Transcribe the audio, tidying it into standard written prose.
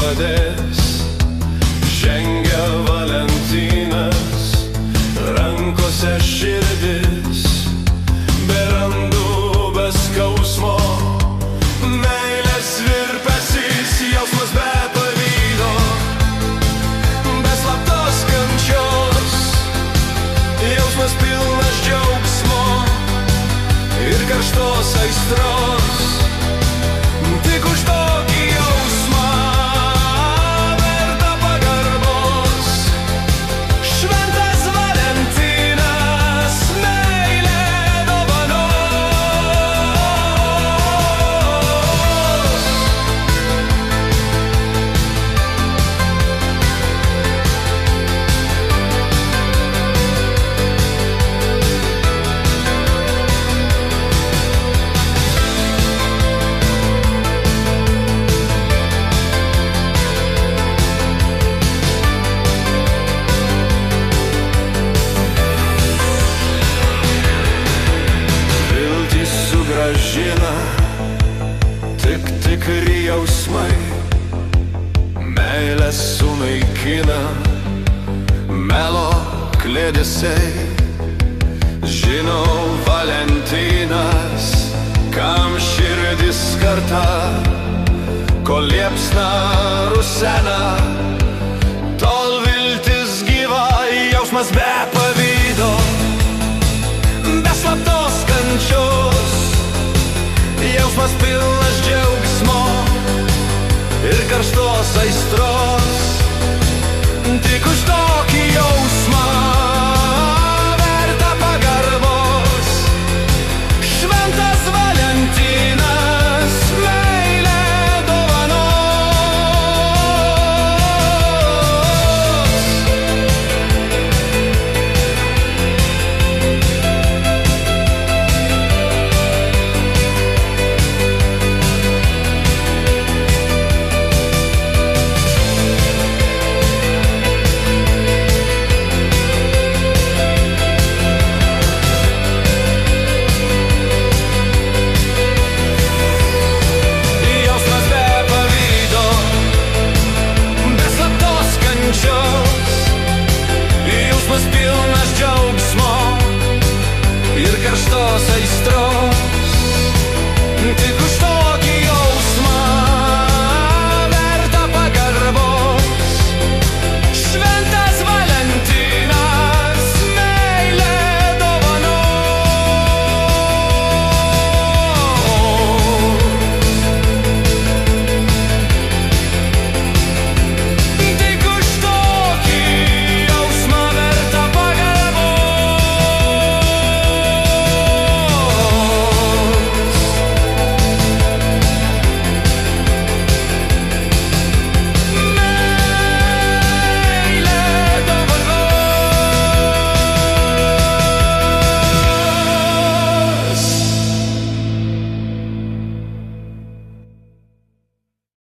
padės. Žengia Valentinas, rankose širdis, be randų, be skausmo, meilės virpesys, jausmas be pavydo, be slaptos kančios, jausmas pilnas džiaugsmo ir karštos aistros. Tik už tokį jausmą verta pagarbos. Šventas Valentinas meilę dovanos. Sugrąžina tik tikri jausmai, meilę sunaikina melo kliedesiai. Žinau Valentinas, kam širdis karta, kol liepsna rusena, tol viltis gyva, jausmas be pavydo, be slaptos kančios, jausmas pilnas džiaugsmo ir karštos aistros. Tik už tokį jausmą